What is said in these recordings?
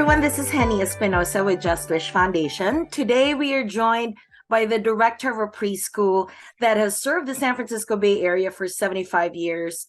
everyone, this is Henny Espinosa with Just Wish Foundation. Today we are joined by the director of a preschool that has served the San Francisco Bay Area for 75 years.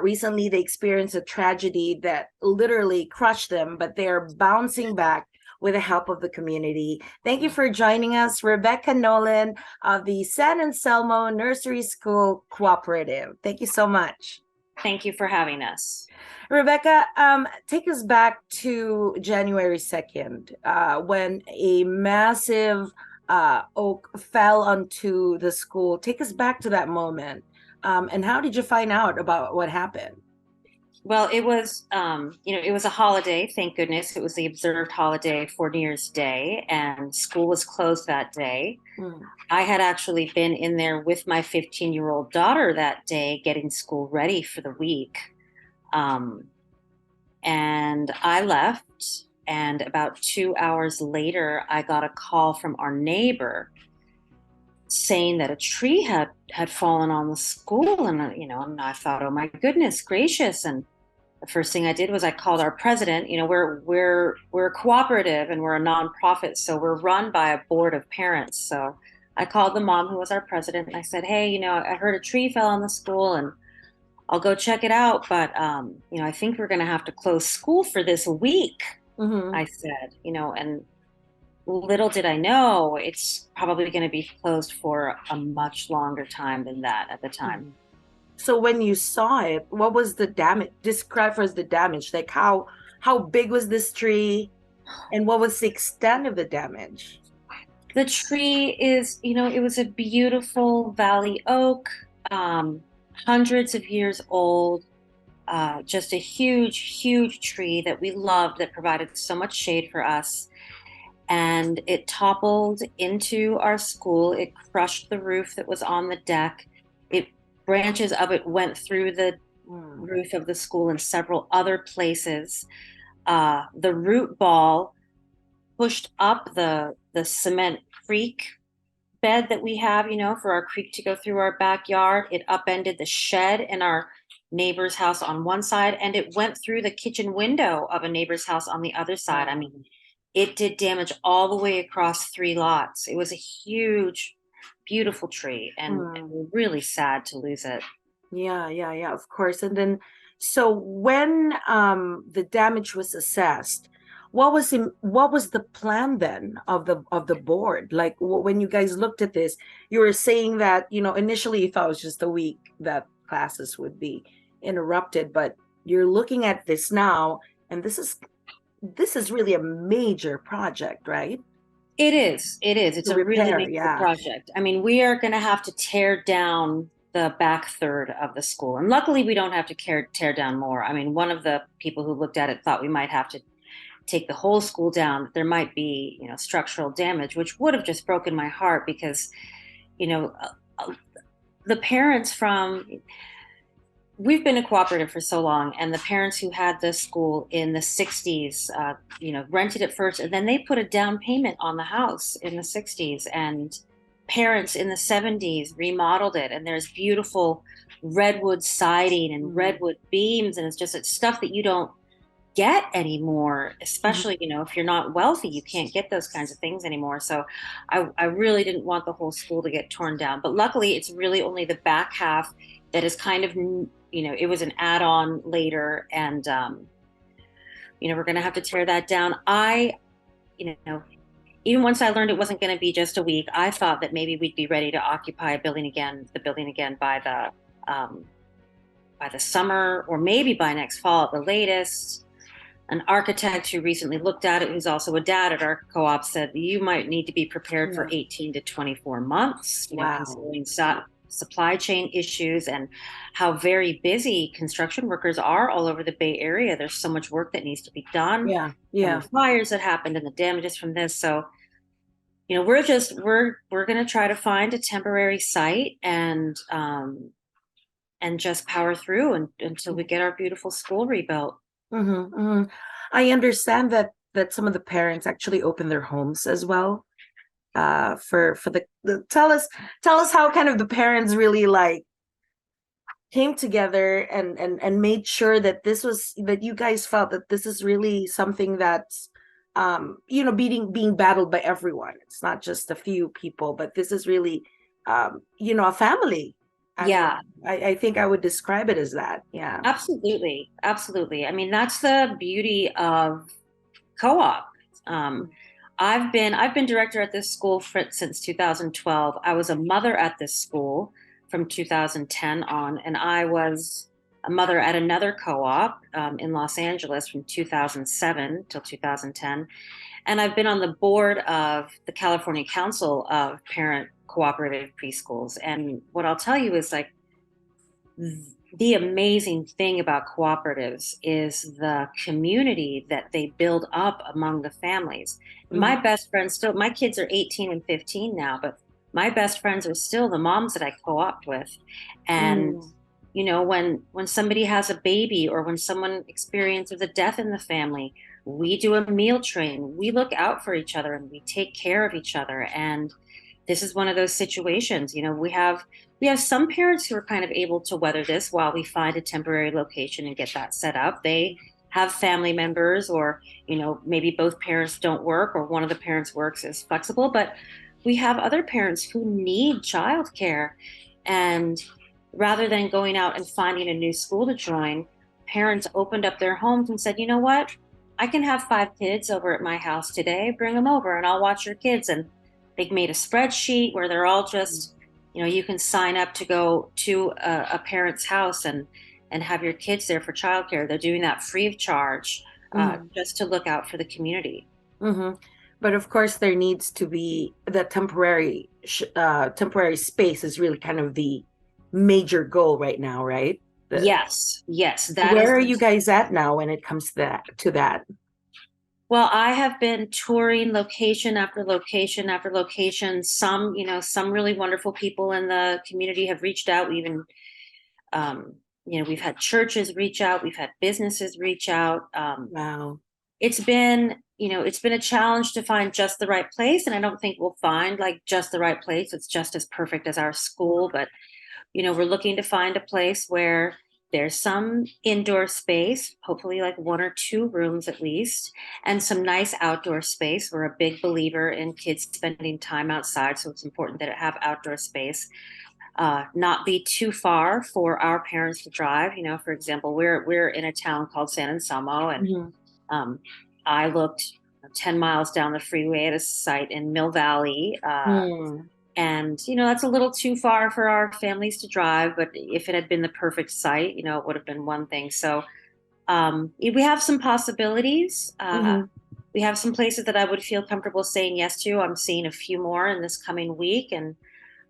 Recently, they experienced a tragedy that literally crushed them, but they are bouncing back with the help of the community. Thank you for joining us, Rebecca Nolan of the San Anselmo Nursery School Cooperative. Thank you so much. Thank you for having us. Rebecca, take us back to January 2nd, when a massive oak fell onto the school. Take us back to that moment. And how did you find out about what happened? Well, it was, it was a holiday. Thank goodness. It was the observed holiday for New Year's Day, and school was closed that day. Mm. I had actually been in there with my 15-year-old daughter that day, getting school ready for the week. And I left, and about 2 hours later, I got a call from our neighbor saying that a tree had fallen on the school. And and I thought, oh my goodness gracious. And the first thing I did was I called our president. We're a cooperative and we're a nonprofit, so we're run by a board of parents. So I called the mom who was our president, and I said, hey, I heard a tree fell on the school, and I'll go check it out, but I think we're going to have to close school for this week. Mm-hmm. I said, and little did I know it's probably going to be closed for a much longer time than that at the time. So when you saw it, what was the damage? Describe for us the damage. Like how big was this tree, and what was the extent of the damage? The tree is, it was a beautiful valley oak, hundreds of years old, just a huge, huge tree that we loved, that provided so much shade for us. And it toppled into our school. It crushed the roof that was on the deck. Branches of it went through the roof of the school and several other places. The root ball pushed up the cement creek bed that we have, for our creek to go through our backyard. It upended the shed in our neighbor's house on one side, and it went through the kitchen window of a neighbor's house on the other side. I mean, it did damage all the way across 3 lots. It was a huge, beautiful tree, and we're really sad to lose it. Yeah, of course. And then, so when the damage was assessed, what was the plan then of the board? Like when you guys looked at this, you were saying that, initially you thought it was just a week that classes would be interrupted, but you're looking at this now, and this is really a major project, right? It is. It's To a really repair, big project. I mean, we are going to have to tear down the back third of the school. And luckily, we don't have to tear down more. I mean, one of the people who looked at it thought we might have to take the whole school down. There might be, structural damage, which would have just broken my heart because, the parents we've been a cooperative for so long, and the parents who had the school in the 60s, rented it first, and then they put a down payment on the house in the 60s, and parents in the 70s remodeled it, and there's beautiful redwood siding and redwood beams, and it's stuff that you don't get anymore, especially, if you're not wealthy, you can't get those kinds of things anymore. So I really didn't want the whole school to get torn down, but luckily it's really only the back half that is kind of, it was an add-on later, and we're going to have to tear that down. Even once I learned it wasn't going to be just a week, I thought that maybe we'd be ready to occupy the building again by the summer, or maybe by next fall at the latest. An architect who recently looked at it, who's also a dad at our co-op, said you might need to be prepared for 18 to 24 months, considering supply chain issues and how very busy construction workers are all over the Bay Area. There's so much work that needs to be done. Yeah. And the fires that happened and the damages from this. So, we're going to try to find a temporary site and just power through until we get our beautiful school rebuilt. I understand that some of the parents actually open their homes as well. For the tell us how kind of the parents really like came together and made sure that that you guys felt that this is really something that's being battled by everyone. It's not just a few people, but this is really a family. I mean, Yeah, I think I would describe it as that. Yeah. absolutely. Absolutely. I mean, that's the beauty of co-op. Um, I've been director at this school since 2012. I was a mother at this school from 2010 on, and I was a mother at another co-op in Los Angeles from 2007 till 2010. And I've been on the board of the California Council of Parent Cooperative Preschools. And what I'll tell you is like the amazing thing about cooperatives is the community that they build up among the families. My Mhm. best friends still, my kids are 18 and 15 now, but my best friends are still the moms that I co-opt with. And Mm. when somebody has a baby or when someone experiences a death in the family, we do a meal train. We look out for each other and we take care of each other. And this is one of those situations. We have some parents who are kind of able to weather this while we find a temporary location and get that set up. They have family members, or maybe both parents don't work or one of the parents works, is flexible. But we have other parents who need childcare, and rather than going out and finding a new school to join, parents opened up their homes and said, you know what, I can have 5 kids over at my house today. Bring them over and I'll watch your kids. And they've made a spreadsheet where they're all just, you can sign up to go to a parent's house and have your kids there for childcare. They're doing that free of charge, Mhm. just to look out for the community. Mhm. But of course, there needs to be the temporary space is really kind of the major goal right now, right? Yes, yes, that is Where are the. you guys at now when it comes to that? Well, I have been touring location after location after location. Some really wonderful people in the community have reached out. We even, we've had churches reach out, we've had businesses reach out. Wow. It's been a challenge to find just the right place, and I don't think we'll find like just the right place. It's just as perfect as our school, but we're looking to find a place where there's some indoor space, hopefully like 1 or 2 rooms at least, and some nice outdoor space. We're a big believer in kids spending time outside, so it's important that it have outdoor space. Not be too far for our parents to drive. For example, we're in a town called San Anselmo, and Mhm. um, I looked 10 miles down the freeway at a site in Mill Valley. Hmm. And that's a little too far for our families to drive, but if it had been the perfect site, it would have been one thing. So we have some possibilities. Mhm. We have some places that I would feel comfortable saying yes to. I'm seeing a few more in this coming week, and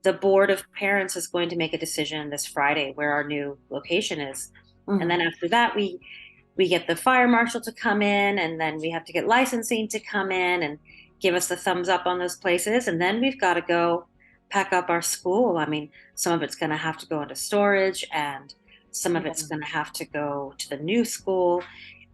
the board of parents is going to make a decision this Friday where our new location is. And then Mhm. after that, we get the fire marshal to come in, and then we have to get licensing to come in and give us the thumbs up on those places. And then we've got to go pack up our school. I mean, some of it's going to have to go into storage, and some of it's Yeah. going to have to go to the new school,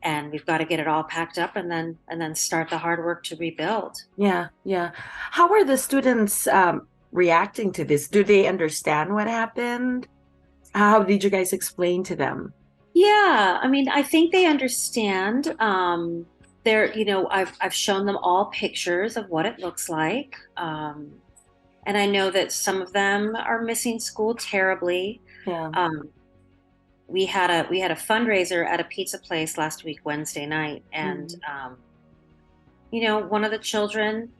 and we've got to get it all packed up and then start the hard work to rebuild. Yeah. Yeah. How are the students reacting to this? Do they understand what happened? How did you guys explain to them? Yeah, I mean, I think they understand. I've shown them all pictures of what it looks like. And I know that some of them are missing school terribly. Yeah. Um, we had a fundraiser at a pizza place last week, Wednesday night, and Mhm. one of the children,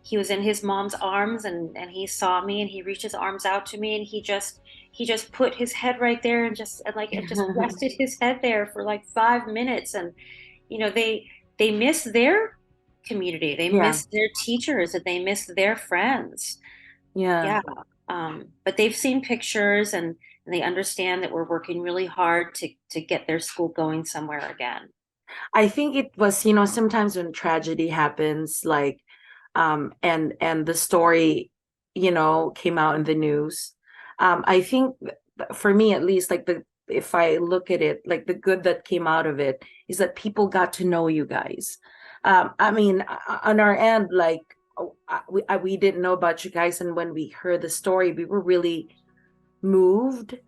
he was in his mom's arms, and he saw me, and he reached his arms out to me, and he just put his head right there and just rested his head there for like 5 minutes. And they miss their community, they Yeah. miss their teachers, and they miss their friends. Yeah. Yeah. But they've seen pictures, and they understand that we're working really hard to get their school going somewhere again. I think it was, sometimes when tragedy happens, like, and the story, came out in the news. I think for me at least, like if I look at it, like the good that came out of it is that people got to know you guys. I mean, on our end, like we didn't know about you guys, and when we heard the story, we were really moved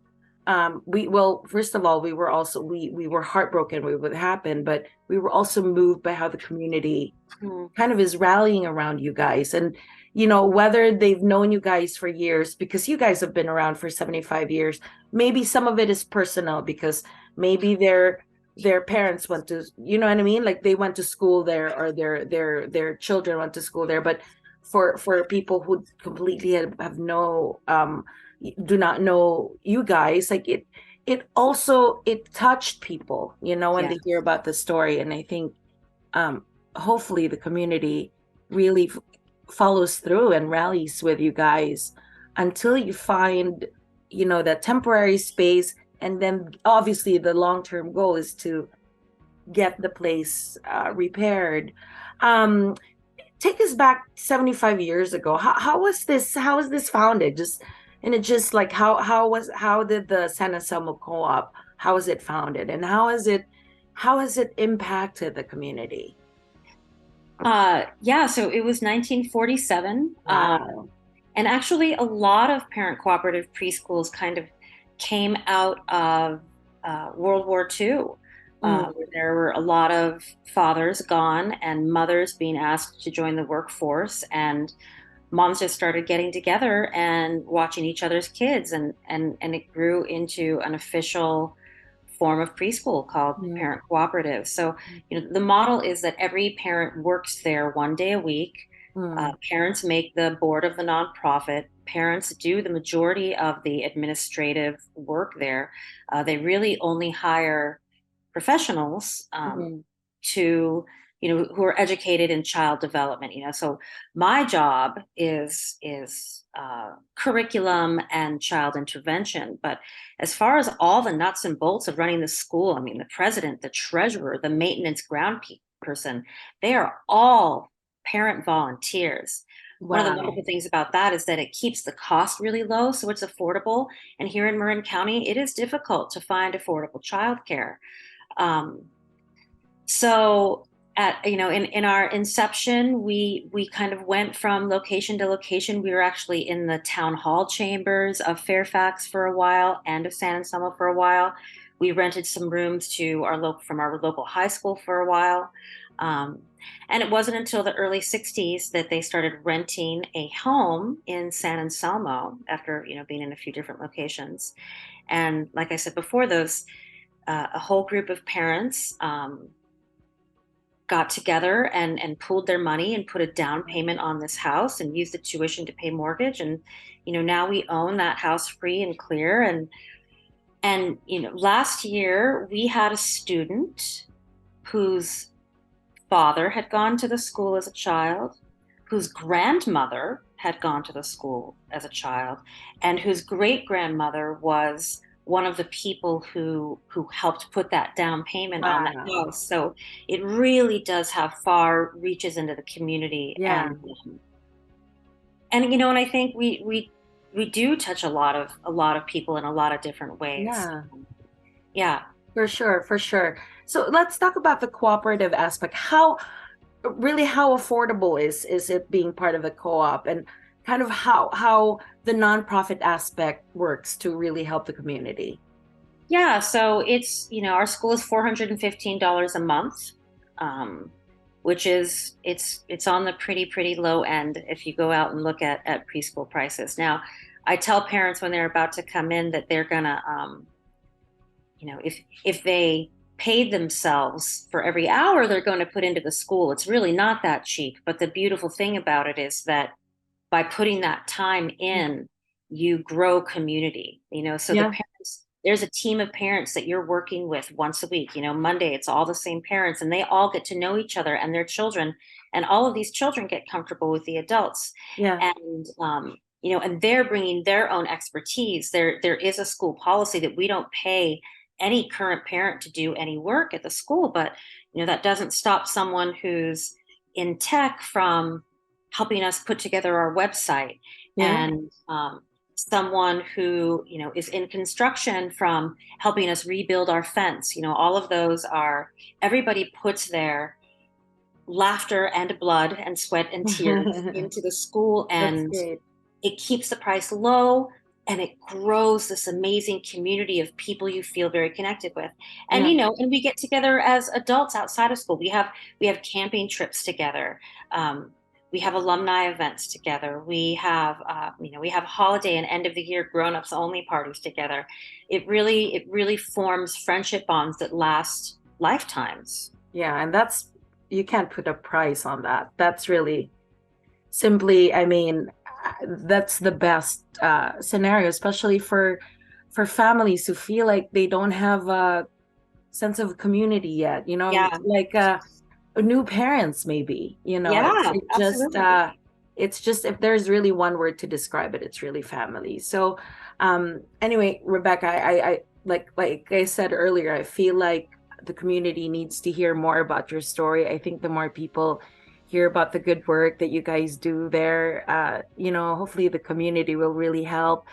We well, first of all, we were also we were heartbroken with what happened, but we were also moved by how the community Mm, kind of is rallying around you guys. And whether they've known you guys for years, because you guys have been around for 75 years, maybe some of it is personal because maybe their parents went to, you know what I mean, like they went to school there, or their children went to school there. But for people who completely have no do not know you guys, like it touched people, when yeah. they hear about the story. And I think um, hopefully the community really follows through and rallies with you guys until you find, that temporary space. And then obviously the long-term goal is to get the place repaired. Um, Take us back 75 years ago. How was this founded? Just like how did the San Anselmo Co-op, how was it founded, and how has it impacted the community? Yeah, so it was 1947. Wow. And actually, a lot of parent cooperative preschools kind of came out of World War II, Mm, where there were a lot of fathers gone and mothers being asked to join the workforce. And moms just started getting together and watching each other's kids. And it grew into an official form of preschool called mm, parent cooperative. So, the model is that every parent works there 1 day a week. mm, Parents make the board of the nonprofit. Parents do the majority of the administrative work there. They really only hire professionals mm, to who are educated in child development. So my job is curriculum and child intervention. But as far as all the nuts and bolts of running the school, I mean, the president, the treasurer, the maintenance ground person, they are all parent volunteers. One of the wow. wonderful things about that is that it keeps the cost really low, so it's affordable. And here in Marin County, it is difficult to find affordable childcare. Um, so in our inception, we kind of went from location to location. We were actually in the town hall chambers of Fairfax for a while and of San Anselmo for a while. We rented some rooms to our local high school for a while. Um, and it wasn't until the early 60s that they started renting a home in San Anselmo after, being in a few different locations. And like I said before, those a whole group of parents got together and pooled their money and put a down payment on this house and used the tuition to pay mortgage. And now we own that house free and clear. And last year we had a student whose father had gone to the school as a child, whose grandmother had gone to the school as a child, and whose great grandmother was one of the people who helped put that down payment on the Wow. house. So it really does have far reaches into the community. Yeah. And I think we do touch a lot of people in a lot of different ways. Yeah. Yeah. For sure, for sure. So let's talk about the cooperative aspect. How affordable is it being part of a co-op, and kind of how the nonprofit aspect works to really help the community? Yeah, so our school is $415 a month, um, which is it's on the pretty low end if you go out and look at preschool prices. Now, I tell parents when they're about to come in that they're gonna, if they paid themselves for every hour they're going to put into the school, it's really not that cheap. But the beautiful thing about it is that by putting that time in, you grow community. So the Yeah. parents, there's a team of parents that you're working with once a week. Monday, it's all the same parents, and they all get to know each other and their children. And all of these children get comfortable with the adults. Yeah. And they're bringing their own expertise. There is a school policy that we don't pay any current parent to do any work at the school, but that doesn't stop someone who's in tech from helping us put together our website, Yeah. and someone who is in construction from helping us rebuild our fence. All of those are, everybody puts their laughter and blood and sweat and tears into the school, That's and great. it keeps the price low. and it grows this amazing community of people you feel very connected with. And Yeah. and we get together as adults outside of school. We have camping trips together. um, we have alumni events together. We have holiday and end of the year grown-ups only parties together. It really forms friendship bonds that last lifetimes. Yeah, and that's, you can't put a price on that. That's really simply, I mean, that's the best scenario, especially for families who feel like they don't have a sense of community yet, Yeah, like new parents maybe, yeah, absolutely. it's just, if there's really one word to describe it, it's really family. So anyway, Rebecca, I like I said earlier, I feel like the community needs to hear more about your story. I think the more people hear about the good work that you guys do there, hopefully the community will really help.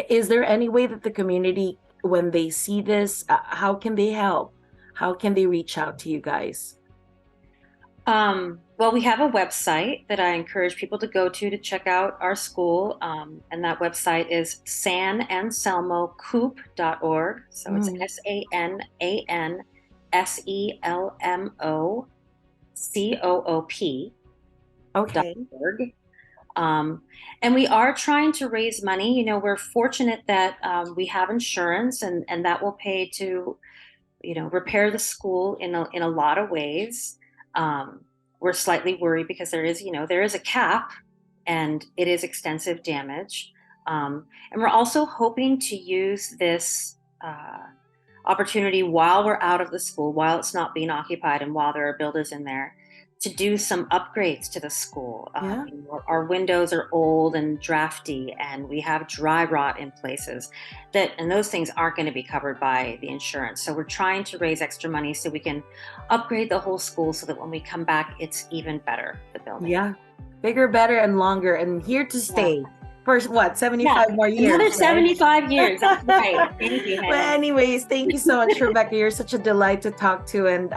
Is there any way that the community, when they see this, how can they help? How can they reach out to you guys? Well, we have a website that I encourage people to go to check out our school. And that website is sananselmocoop.org. So it's Mm, okay. SANANSELMOCOOP.org. And we are trying to raise money. We're fortunate that we have insurance, and that will pay to repair the school in a lot of ways. Um, we're slightly worried because there is a cap, and it is extensive damage. And we're also hoping to use this opportunity while we're out of the school, while it's not being occupied, and while there are builders in there, to do some upgrades to the school. Yeah. Our windows are old and drafty, and we have dry rot in places and those things aren't going to be covered by the insurance. So we're trying to raise extra money so we can upgrade the whole school so that when we come back, it's even better, the building. Yeah. Bigger, better, and longer, and here to Yeah. stay for what, Yeah. 75 more Another years, right? 75 years. That's right. Thank you, Well, Hannah. anyways, thank you so much, Rebecca. You're such a delight to talk to. And,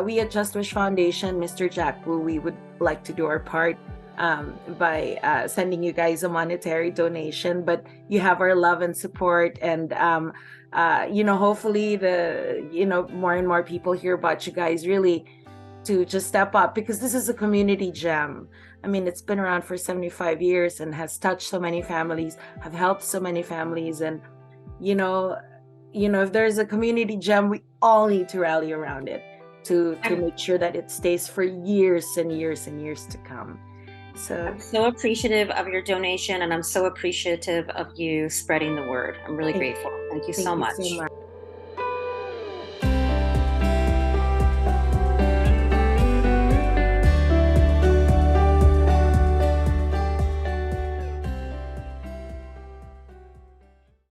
we at Just Wish Foundation, Mr. Jack Wu, we would like to do our part by sending you guys a monetary donation. But you have our love and support. And, hopefully more and more people hear about you guys, really to just step up, because this is a community gem. I mean, it's been around for 75 years and has touched so many families, have helped so many families. And, you know, if there's a community gem, we all need to rally around it to I'm make sure that it stays for years and years and years to come. So I'm so appreciative of your donation, and I'm so appreciative of you spreading the word. I'm really thank, grateful. Thank you so thank you so much. much.